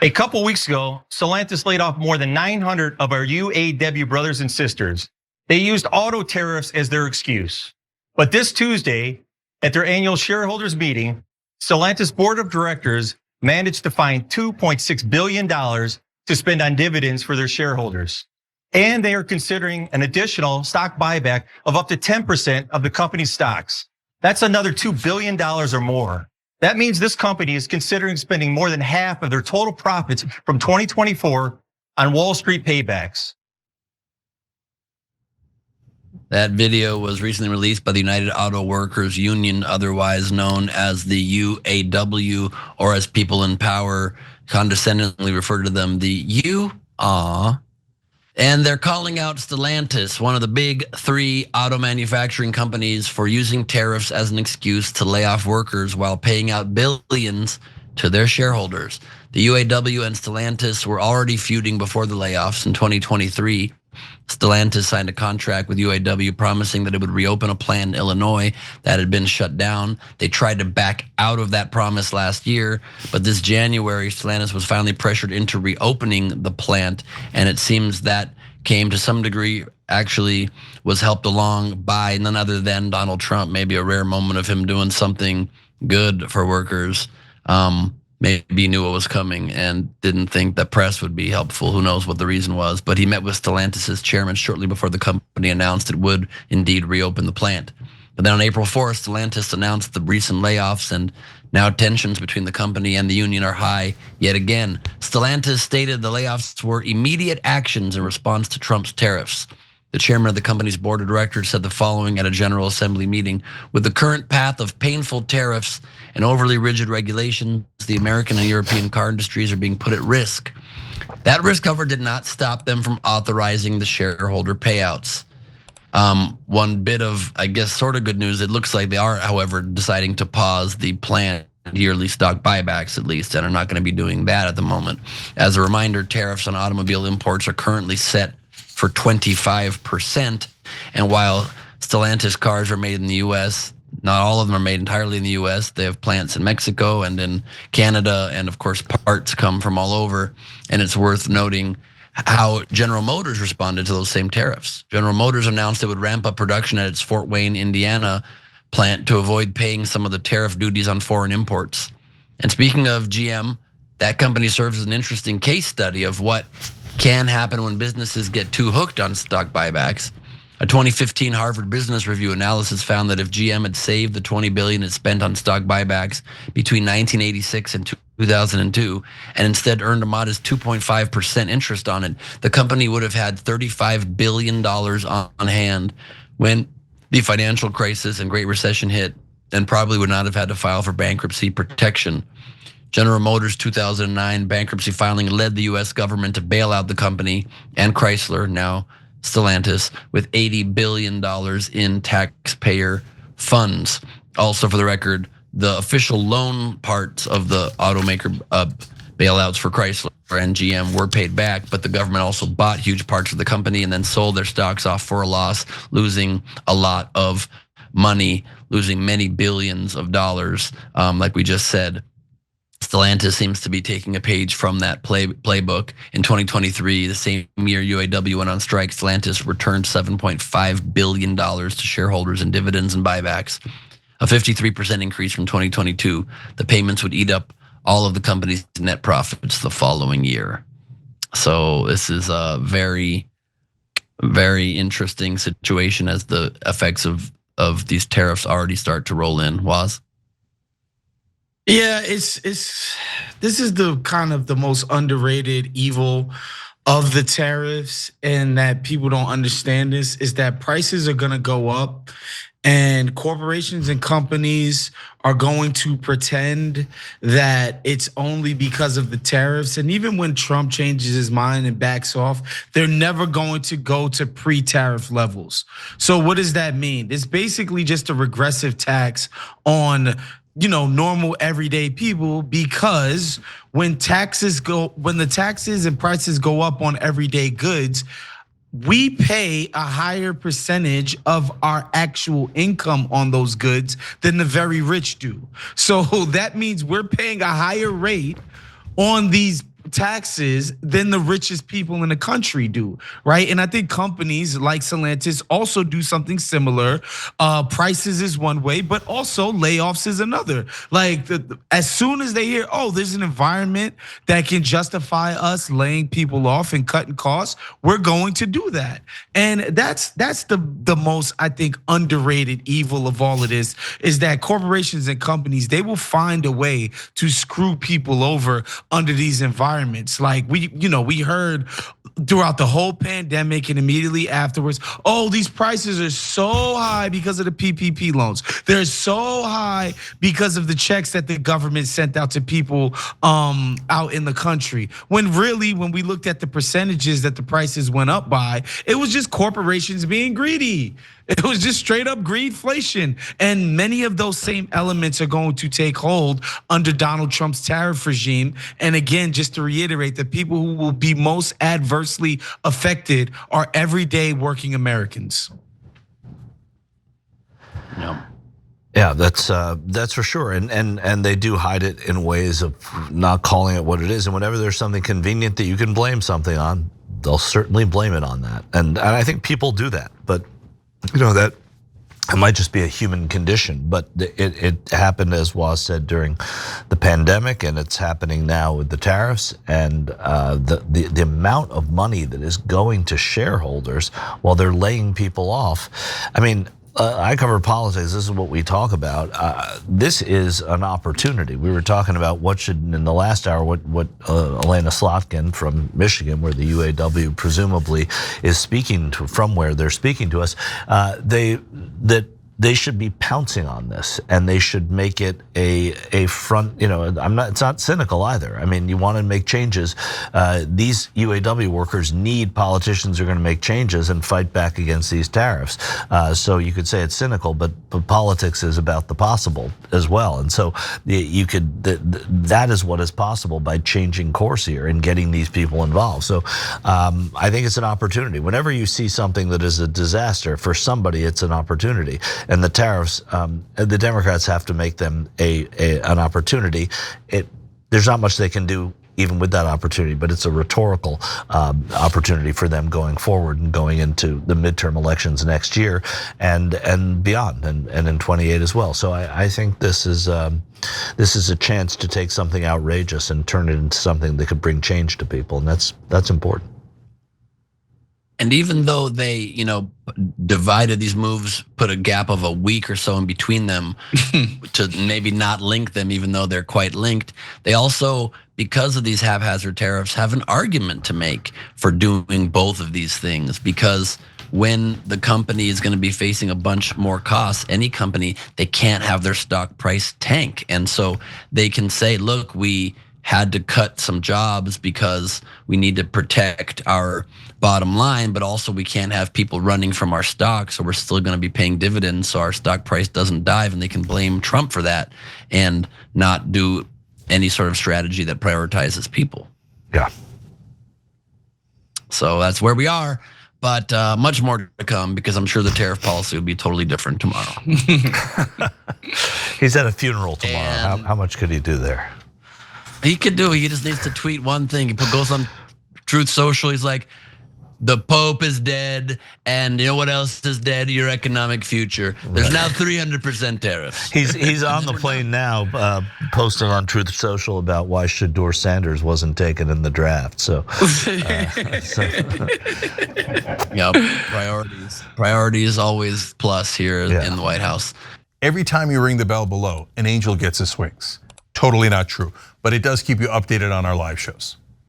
A couple weeks ago, Stellantis laid off more than 900 of our UAW brothers and sisters. They used auto tariffs as their excuse. But this Tuesday, at their annual shareholders meeting, Stellantis board of directors managed to find $2.6 billion to spend on dividends for their shareholders. And they are considering an additional stock buyback of up to 10% of the company's stocks. That's another $2 billion or more. That means this company is considering spending more than half of their total profits from 2024 on Wall Street paybacks. That video was recently released by the United Auto Workers Union, otherwise known as the UAW, or as people in power condescendingly refer to them, the U-AW. And they're calling out Stellantis, one of the big three auto manufacturing companies, for using tariffs as an excuse to lay off workers while paying out billions to their shareholders. The UAW and Stellantis were already feuding before the layoffs in 2023. Stellantis signed a contract with UAW promising that it would reopen a plant in Illinois that had been shut down. They tried to back out of that promise last year, but this January, Stellantis was finally pressured into reopening the plant, and it seems that came to some degree, actually was helped along by none other than Donald Trump. Maybe a rare moment of him doing something good for workers. Maybe he knew what was coming and didn't think that press would be helpful. Who knows what the reason was, but he met with Stellantis' chairman shortly before the company announced it would indeed reopen the plant. But then on April 4th, Stellantis announced the recent layoffs, and now tensions between the company and the union are high yet again. Stellantis stated the layoffs were immediate actions in response to Trump's tariffs. The chairman of the company's board of directors said the following at a General Assembly meeting: with the current path of painful tariffs and overly rigid regulations, the American and European car industries are being put at risk. That risk, however, did not stop them from authorizing the shareholder payouts. One bit of, I guess, sort of good news, it looks like they are, however, deciding to pause the planned yearly stock buybacks at least, and are not going to be doing that at the moment. As a reminder, tariffs on automobile imports are currently set for 25%. And while Stellantis cars are made in the US, not all of them are made entirely in the US. They have plants in Mexico and in Canada, and of course parts come from all over. And it's worth noting how General Motors responded to those same tariffs. General Motors announced it would ramp up production at its Fort Wayne, Indiana plant to avoid paying some of the tariff duties on foreign imports. And speaking of GM, that company serves as an interesting case study of what can happen when businesses get too hooked on stock buybacks. A 2015 Harvard Business Review analysis found that if GM had saved the $20 billion it spent on stock buybacks between 1986 and 2002, and instead earned a modest 2.5% interest on it, the company would have had $35 billion on hand when the financial crisis and Great Recession hit, and probably would not have had to file for bankruptcy protection. General Motors' 2009 bankruptcy filing led the US government to bail out the company and Chrysler, now Stellantis, with $80 billion in taxpayer funds. Also, for the record, the official loan parts of the automaker bailouts for Chrysler and GM were paid back, but the government also bought huge parts of the company and then sold their stocks off for a loss, losing a lot of money, losing many billions of dollars, like we just said. Stellantis seems to be taking a page from that playbook. In 2023, the same year UAW went on strike, Stellantis returned $7.5 billion to shareholders in dividends and buybacks, a 53% increase from 2022. The payments would eat up all of the company's net profits the following year. So this is a very, very interesting situation as the effects of these tariffs already start to roll in. Waz? Yeah, this is the kind of the most underrated evil of the tariffs, and that people don't understand this is that prices are gonna go up, and corporations and companies are going to pretend that it's only because of the tariffs. And even when Trump changes his mind and backs off, they're never going to go to pre-tariff levels. So what does that mean? It's basically just a regressive tax on normal everyday people, because when the taxes and prices go up on everyday goods, we pay a higher percentage of our actual income on those goods than the very rich do. So that means we're paying a higher rate on these taxes than the richest people in the country do, right? And I think companies like Stellantis also do something similar. Prices is one way, but also layoffs is another. Like as soon as they hear, oh, there's an environment that can justify us laying people off and cutting costs, we're going to do that. And that's the most, I think, underrated evil of all of this, is that corporations and companies, they will find a way to screw people over under these environments. Like we heard throughout the whole pandemic and immediately afterwards, oh, these prices are so high because of the PPP loans. They're so high because of the checks that the government sent out to people out in the country. When really, when we looked at the percentages that the prices went up by, it was just corporations being greedy. It was just straight up greedflation. And many of those same elements are going to take hold under Donald Trump's tariff regime. And again, just to reiterate, the people who will be most adversely affected are everyday working Americans. Yeah, that's for sure, and they do hide it in ways of not calling it what it is. And whenever there's something convenient that you can blame something on, they'll certainly blame it on that. And I think people do that, but that it might just be a human condition. But it happened, as Waz said, during the pandemic, and it's happening now with the tariffs and the amount of money that is going to shareholders while they're laying people off. I mean, I cover politics. This is what we talk about. This is an opportunity. We were talking about in the last hour, what Elena Slotkin from Michigan, where the UAW presumably is speaking to, from where they're speaking to us, they should be pouncing on this, and they should make it a front. It's not cynical either. I mean, you want to make changes. These UAW workers need politicians who are going to make changes and fight back against these tariffs. So you could say it's cynical, but politics is about the possible as well. And so that is what is possible by changing course here and getting these people involved. So I think it's an opportunity. Whenever you see something that is a disaster for somebody, it's an opportunity. And the tariffs, the Democrats have to make them an opportunity. There's not much they can do even with that opportunity, but it's a rhetorical opportunity for them going forward and going into the midterm elections next year and beyond, and in 28 as well. So I think this is a chance to take something outrageous and turn it into something that could bring change to people, and that's important. And even though they, divided these moves, put a gap of a week or so in between them to maybe not link them, even though they're quite linked, they also, because of these haphazard tariffs, have an argument to make for doing both of these things. Because when the company is going to be facing a bunch more costs, any company, they can't have their stock price tank. And so they can say, look, we had to cut some jobs because we need to protect our bottom line, but also we can't have people running from our stock, so we're still going to be paying dividends so our stock price doesn't dive, and they can blame Trump for that and not do any sort of strategy that prioritizes people. Yeah. So that's where we are, but much more to come, because I'm sure the tariff policy will be totally different tomorrow. He's at a funeral tomorrow. How much could he do there? He could do it. He just needs to tweet one thing. He goes on Truth Social. He's like, the Pope is dead, and you know what else is dead? Your economic future. There's now 300% tariffs. He's on the plane now, posting on Truth Social about why Shador Sanders wasn't taken in the draft. So, yep, priorities always plus here in the White House. Every time you ring the bell below, an angel gets his swings. Totally not true, but it does keep you updated on our live shows.